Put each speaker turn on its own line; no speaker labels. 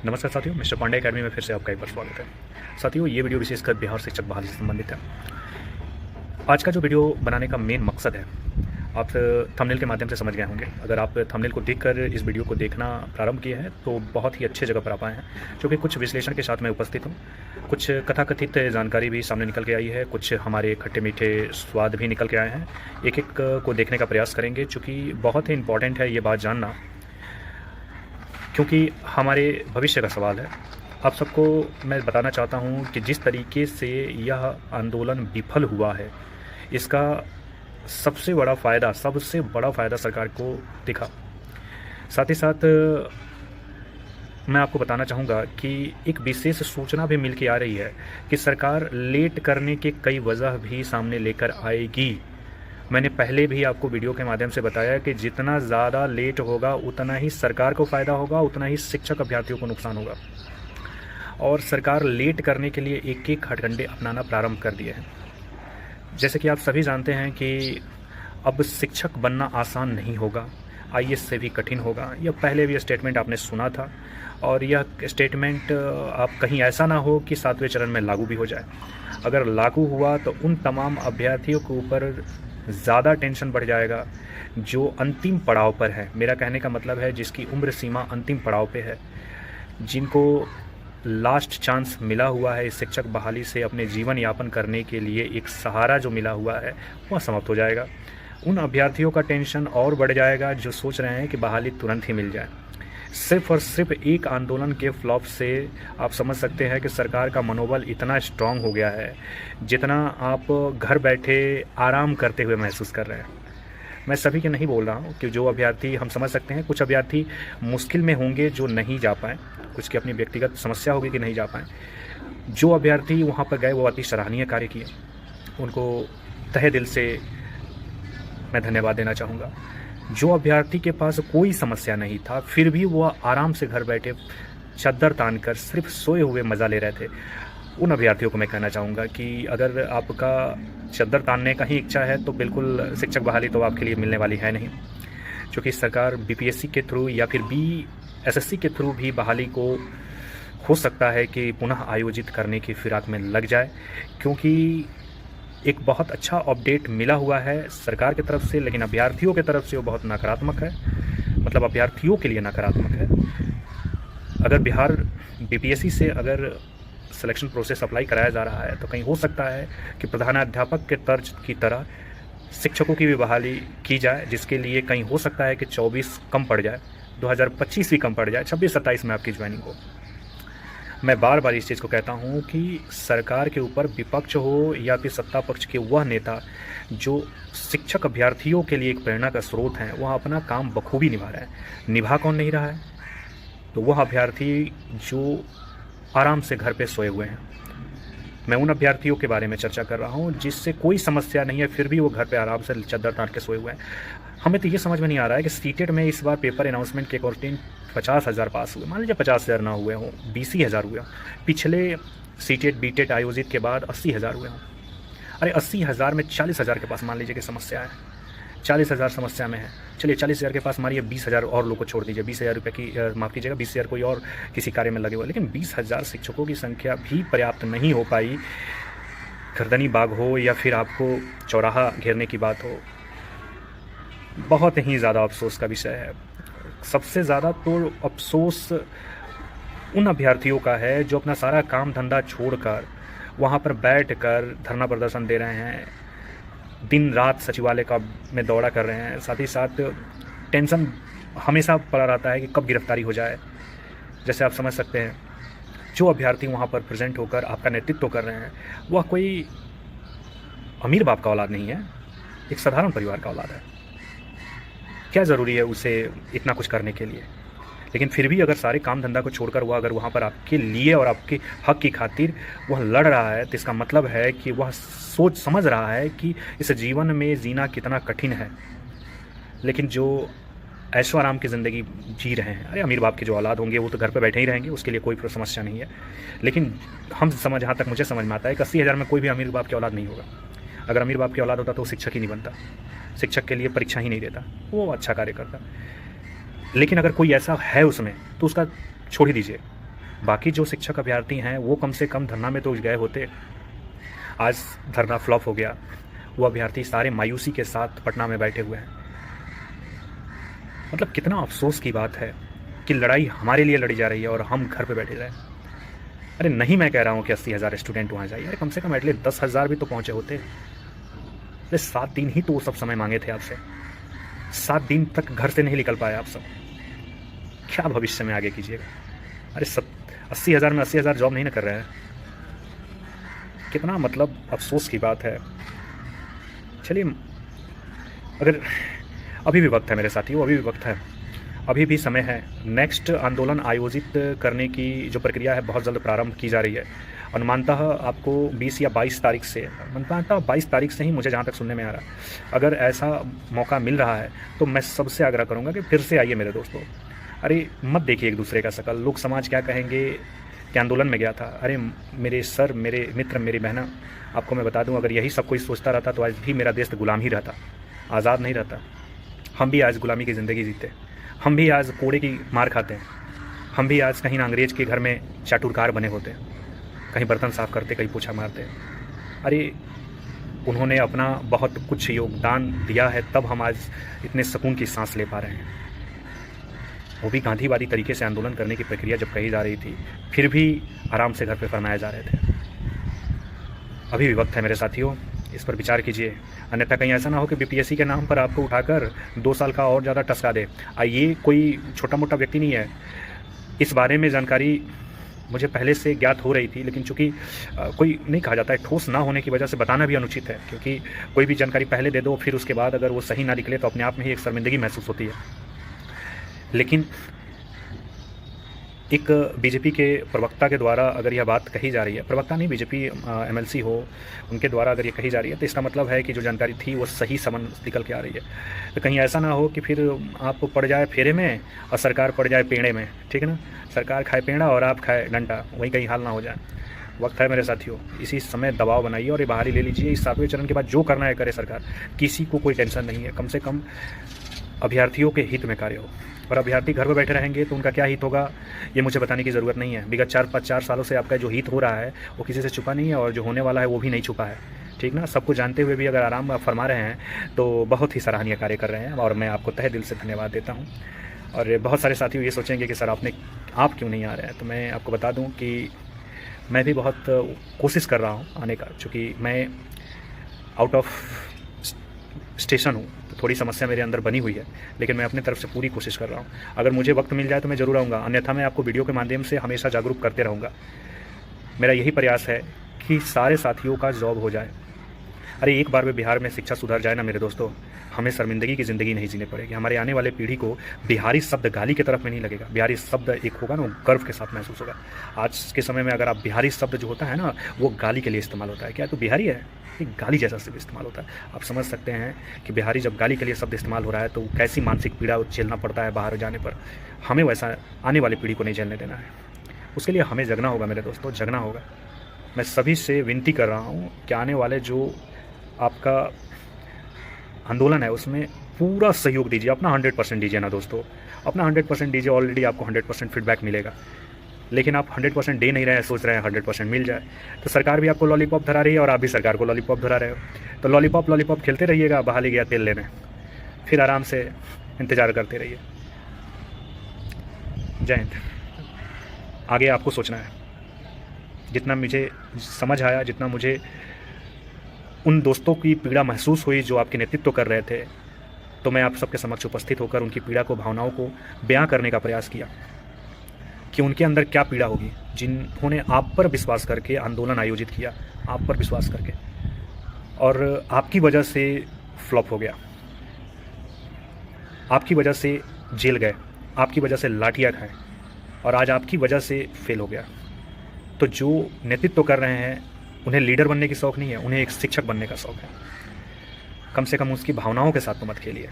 नमस्कार साथियों, mister Pandey academy में फिर से आपका एक बार स्वागत है। साथियों, ये वीडियो विशेषकर बिहार शिक्षक बहाली से संबंधित है। आज का जो वीडियो बनाने का मेन मकसद है, आप थंबनेल के माध्यम से समझ गए होंगे। अगर आप थंबनेल को देखकर इस वीडियो को देखना प्रारंभ किए हैं तो बहुत ही अच्छे जगह पर आप आए हैं, क्योंकि कुछ विश्लेषण के साथ मैं उपस्थित हूँ। कुछ कथाकथित जानकारी भी सामने निकल के आई है, कुछ हमारे खट्टे मीठे स्वाद भी निकल के आए हैं। एक एक को देखने का प्रयास करेंगे, चूँकि बहुत ही इम्पॉर्टेंट है ये बात जानना, क्योंकि हमारे भविष्य का सवाल है। आप सबको मैं बताना चाहता हूं कि जिस तरीके से यह आंदोलन विफल हुआ है, इसका सबसे बड़ा फ़ायदा सरकार को दिखा। साथ ही साथ मैं आपको बताना चाहूँगा कि एक विशेष सूचना भी मिल के आ रही है कि सरकार लेट करने के कई वजह भी सामने लेकर आएगी। मैंने पहले भी आपको वीडियो के माध्यम से बताया कि जितना ज़्यादा लेट होगा उतना ही सरकार को फ़ायदा होगा, उतना ही शिक्षक अभ्यर्थियों को नुकसान होगा। और सरकार लेट करने के लिए एक एक हथकंडे अपनाना प्रारंभ कर दिए हैं। जैसे कि आप सभी जानते हैं कि अब शिक्षक बनना आसान नहीं होगा, आईएएस से भी कठिन होगा। यह पहले भी स्टेटमेंट आपने सुना था, और यह स्टेटमेंट आप कहीं ऐसा ना हो कि 7वें चरण में लागू भी हो जाए। अगर लागू हुआ तो उन तमाम अभ्यर्थियों के ऊपर ज़्यादा टेंशन बढ़ जाएगा जो अंतिम पड़ाव पर है। मेरा कहने का मतलब है जिसकी उम्र सीमा अंतिम पड़ाव पे है, जिनको लास्ट चांस मिला हुआ है इस शिक्षक बहाली से अपने जीवन यापन करने के लिए, एक सहारा जो मिला हुआ है वह समाप्त हो जाएगा। उन अभ्यर्थियों का टेंशन और बढ़ जाएगा जो सोच रहे हैं कि बहाली तुरंत ही मिल जाए। सिर्फ और सिर्फ एक आंदोलन के फ्लॉप से आप समझ सकते हैं कि सरकार का मनोबल इतना स्ट्रांग हो गया है जितना आप घर बैठे आराम करते हुए महसूस कर रहे हैं। मैं सभी के नहीं बोल रहा हूँ कि जो अभ्यर्थी, हम समझ सकते हैं कुछ अभ्यर्थी मुश्किल में होंगे जो नहीं जा पाएँ, कुछ की अपनी व्यक्तिगत समस्या होगी कि नहीं जा पाएँ। जो अभ्यर्थी वहाँ पर गए वो अति सराहनीय कार्य किए, उनको तहे दिल से मैं धन्यवाद देना चाहूँगा। जो अभ्यर्थी के पास कोई समस्या नहीं था फिर भी वो आराम से घर बैठे चद्दर तान कर सिर्फ सोए हुए मज़ा ले रहे थे, उन अभ्यर्थियों को मैं कहना चाहूँगा कि अगर आपका चद्दर तानने का ही इच्छा है तो बिल्कुल शिक्षक बहाली तो आपके लिए मिलने वाली है नहीं। क्योंकि सरकार बीपीएससी के थ्रू या फिर बीएसएससी के थ्रू भी बहाली को हो सकता है कि पुनः आयोजित करने की फिराक में लग जाए, क्योंकि एक बहुत अच्छा अपडेट मिला हुआ है सरकार की तरफ से, लेकिन अभ्यर्थियों की तरफ से वो बहुत नकारात्मक है। मतलब अभ्यर्थियों के लिए नकारात्मक है। अगर बिहार बीपीएससी से अगर सिलेक्शन प्रोसेस अप्लाई कराया जा रहा है तो कहीं हो सकता है कि प्रधानाध्यापक के तर्ज की तरह शिक्षकों की भी बहाली की जाए, जिसके लिए कहीं हो सकता है कि 24 कम पड़ जाए, 2025 भी कम पड़ जाए, 26-27 में आपकी ज्वाइनिंग हो। मैं बार बार इस चीज़ को कहता हूँ कि सरकार के ऊपर विपक्ष हो या फिर सत्ता पक्ष के वह नेता जो शिक्षक अभ्यर्थियों के लिए एक प्रेरणा का स्रोत हैं, वह अपना काम बखूबी निभा रहे हैं। निभा कौन नहीं रहा है? तो वह अभ्यर्थी जो आराम से घर पे सोए हुए हैं। मैं उन अभ्यर्थियों के बारे में चर्चा कर रहा हूँ जिससे कोई समस्या नहीं है, फिर भी वो घर पे आराम से चद्दर तान के सोए हुए हैं। हमें तो ये समझ में नहीं आ रहा है कि सीटेट में इस बार पेपर अनाउंसमेंट के अकॉर्डिंग 50,000 पास हुए, मान लीजिए 50,000 ना हुए हों, 20,000 हुए हों। पिछले सीटेट बीटेट आयोजित के बाद 80,000 हुए हों। अरे 80,000 में 40,000 के पास मान लीजिए कि समस्या है, 40,000 समस्या में है। चलिए 40,000 के पास मारिए, 20,000 और लोग को छोड़ दीजिए, 20,000 रुपये की माफ़ कीजिएगा, 20,000 कोई और किसी कार्य में लगे हुए, लेकिन 20,000 शिक्षकों की संख्या भी पर्याप्त नहीं हो पाई। गर्दनी बाग हो या फिर आपको चौराहा घेरने की बात हो, बहुत ही ज़्यादा अफसोस का विषय है। सबसे ज़्यादा तो अफसोस उन अभ्यर्थियों का है जो अपना सारा काम धंधा छोड़कर वहाँ पर बैठकर धरना प्रदर्शन दे रहे हैं, दिन रात सचिवालय का में दौड़ा कर रहे हैं। साथ ही साथ टेंशन हमेशा पड़ा रहता है कि कब गिरफ्तारी हो जाए। जैसे आप समझ सकते हैं, जो अभ्यर्थी वहाँ पर प्रेजेंट होकर आपका नेतृत्व कर रहे हैं वह कोई अमीर बाप का औलाद नहीं है, एक साधारण परिवार का औलाद है। क्या ज़रूरी है उसे इतना कुछ करने के लिए? लेकिन फिर भी अगर सारे काम धंधा को छोड़कर वह अगर वहाँ पर आपके लिए और आपके हक की खातिर वह लड़ रहा है, तो इसका मतलब है कि वह सोच समझ रहा है कि इस जीवन में जीना कितना कठिन है। लेकिन जो ऐशो आराम की ज़िंदगी जी रहे हैं, अरे अमीर बाप के जो औलाद होंगे वो तो घर पर बैठे ही रहेंगे, उसके लिए कोई समस्या नहीं है। लेकिन जहाँ तक मुझे समझ में आता है कि 80,000 में कोई भी अमीर बाप की औलाद नहीं होगा। अगर अमीर बाप की औलाद होता तो वो शिक्षक ही नहीं बनता, शिक्षक के लिए परीक्षा ही नहीं देता, वो अच्छा कार्य करता। लेकिन अगर कोई ऐसा है उसमें तो उसका छोड़ ही दीजिए, बाकी जो शिक्षक अभ्यर्थी हैं वो कम से कम धरना में तो गए होते। आज धरना फ्लॉप हो गया, वो अभ्यर्थी सारे मायूसी के साथ पटना में बैठे हुए हैं। मतलब कितना अफसोस की बात है कि लड़ाई हमारे लिए लड़ी जा रही है और हम घर पे बैठे रहे। अरे नहीं, मैं कह रहा हूँ कि 80,000 स्टूडेंट वहाँ जाइए, अरे कम से कम एटलीस्ट 10,000 भी तो पहुँचे होते। अरे 7 दिन ही तो वो सब समय मांगे थे आपसे, 7 दिन तक घर से नहीं निकल पाए आप सब, क्या भविष्य में आगे कीजिएगा। अरे 80,000 में 80,000 जॉब नहीं ना कर रहे हैं, कितना मतलब अफसोस की बात है। चलिए, अगर अभी भी वक्त है मेरे साथियों, अभी भी वक्त है, अभी भी समय है। नेक्स्ट आंदोलन आयोजित करने की जो प्रक्रिया है बहुत जल्द प्रारंभ की जा रही है। अनुमानतः आपको 20 या 22 तारीख से, अनुमानतः 22 तारीख से ही मुझे जहाँ तक सुनने में आ रहा है, अगर ऐसा मौका मिल रहा है तो मैं सबसे आग्रह करूँगा कि फिर से आइए मेरे दोस्तों। अरे मत देखिए एक दूसरे का शकल, लोग समाज क्या कहेंगे कि आंदोलन में गया था। अरे मेरे सर, मेरे मित्र, मेरी बहना, आपको मैं बता दूं, अगर यही सब कोई सोचता रहता तो आज भी मेरा देश गुलाम ही रहता, आज़ाद नहीं रहता। हम भी आज गुलामी की ज़िंदगी जीते, हम भी आज कोड़े की मार खाते हैं, हम भी आज कहीं ना अंग्रेज के घर में चाटुरकार बने होते, कहीं बर्तन साफ़ करते, कहीं पोछा मारते। अरे उन्होंने अपना बहुत कुछ योगदान दिया है, तब हम आज इतने सुकून की सांस ले पा रहे हैं। वो भी गांधीवादी तरीके से आंदोलन करने की प्रक्रिया जब कही जा रही थी, फिर भी आराम से घर पे फरमाए जा रहे थे। अभी भी वक्त है मेरे साथियों, इस पर विचार कीजिए, अन्यथा कहीं ऐसा ना हो कि बीपीएससी के नाम पर आपको उठाकर 2 साल का और ज़्यादा टसका दे। ये कोई छोटा मोटा व्यक्ति नहीं है, इस बारे में जानकारी मुझे पहले से ज्ञात हो रही थी, लेकिन चूँकि कोई नहीं कहा जाता है, ठोस ना होने की वजह से बताना भी अनुचित है, क्योंकि कोई भी जानकारी पहले दे दो फिर उसके बाद अगर वो सही ना निकले तो अपने आप में ही एक शर्मिंदगी महसूस होती है। लेकिन एक बीजेपी के प्रवक्ता के द्वारा अगर यह बात कही जा रही है, प्रवक्ता नहीं, बीजेपी एमएलसी हो, उनके द्वारा अगर ये कही जा रही है, तो इसका मतलब है कि जो जानकारी थी वो सही समन निकल के आ रही है। तो कहीं ऐसा ना हो कि फिर आप पड़ जाए फेरे में और सरकार पड़ जाए पेड़े में, ठीक है ना, सरकार खाए पेड़ा और आप खाए डंडा, वही कहीं हाल ना हो जाए। वक्त है मेरे साथियों, इसी समय दबाव बनाइए और ये बहाली ले लीजिए। इस 7वें चरण के बाद जो करना है करे सरकार, किसी को कोई टेंशन नहीं है, कम से कम अभ्यर्थियों के हित में कार्य हो। और अभ्यर्थी घर पर बैठे रहेंगे तो उनका क्या हित होगा ये मुझे बताने की ज़रूरत नहीं है। विगत 4 सालों से आपका जो हित हो रहा है वो किसी से छुपा नहीं है, और जो होने वाला है वो भी नहीं छुपा है, ठीक ना। सबको जानते हुए भी अगर आराम फरमा रहे हैं तो बहुत ही सराहनीय कार्य कर रहे हैं, और मैं आपको तहे दिल से धन्यवाद देता हूँ। और बहुत सारे साथियों ये सोचेंगे कि सर आप क्यों नहीं आ रहे हैं, तो मैं आपको बता दूँ कि मैं भी बहुत कोशिश कर रहा हूँ आने का, चूँकि मैं आउट ऑफ स्टेशन हूँ, थोड़ी समस्या मेरे अंदर बनी हुई है, लेकिन मैं अपनी तरफ से पूरी कोशिश कर रहा हूँ। अगर मुझे वक्त मिल जाए तो मैं ज़रूर आऊँगा, अन्यथा मैं आपको वीडियो के माध्यम से हमेशा जागरूक करते रहूँगा। मेरा यही प्रयास है कि सारे साथियों का जॉब हो जाए। अरे एक बार में बिहार में शिक्षा सुधर जाए ना मेरे दोस्तों, हमें शर्मिंदगी की ज़िंदगी नहीं जीनी पड़ेगी। हमारे आने वाले पीढ़ी को बिहारी शब्द गाली की तरफ में नहीं लगेगा, बिहारी शब्द एक होगा ना, वो गर्व के साथ महसूस होगा। आज के समय में अगर आप बिहारी शब्द जो होता है ना, वो गाली के लिए इस्तेमाल होता है। क्या तो बिहारी है, एक गाली जैसा शब्द इस्तेमाल होता है। आप समझ सकते हैं कि बिहारी जब गाली के लिए शब्द इस्तेमाल हो रहा है तो कैसी मानसिक पीड़ा झेलना पड़ता है बाहर जाने पर। हमें वैसा आने वाली पीढ़ी को नहीं झेलने देना है, उसके लिए हमें जगना होगा मेरे दोस्तों, जगना होगा। मैं सभी से विनती कर रहा हूँ कि आने वाले जो आपका आंदोलन है उसमें पूरा सहयोग दीजिए, अपना 100% दीजिए ना दोस्तों, अपना 100% दीजिए। ऑलरेडी आपको 100% फीडबैक मिलेगा, लेकिन आप 100% दे नहीं रहे हैं, सोच रहे हैं 100% मिल जाए। तो सरकार भी आपको लॉलीपॉप धरा रही है और आप भी सरकार को लॉलीपॉप धरा रहे हो। तो लॉलीपॉप खेलते रहिएगा, बहाली गया तेल लेने, फिर आराम से इंतज़ार करते रहिए। जय हिंद। आगे आपको सोचना है। जितना मुझे समझ आया, जितना मुझे उन दोस्तों की पीड़ा महसूस हुई जो आपके नेतृत्व कर रहे थे, तो मैं आप सबके समक्ष उपस्थित होकर उनकी पीड़ा को, भावनाओं को बयां करने का प्रयास किया कि उनके अंदर क्या पीड़ा होगी, जिन्होंने आप पर विश्वास करके आंदोलन आयोजित किया, आप पर विश्वास करके, और आपकी वजह से फ्लॉप हो गया, आपकी वजह से जेल गए, आपकी वजह से लाठियाँ खाएँ, और आज आपकी वजह से फेल हो गया। तो जो नेतृत्व कर रहे हैं उन्हें लीडर बनने की शौक़ नहीं है, उन्हें एक शिक्षक बनने का शौक़ है। कम से कम उसकी भावनाओं के साथ तो मत खेलिए।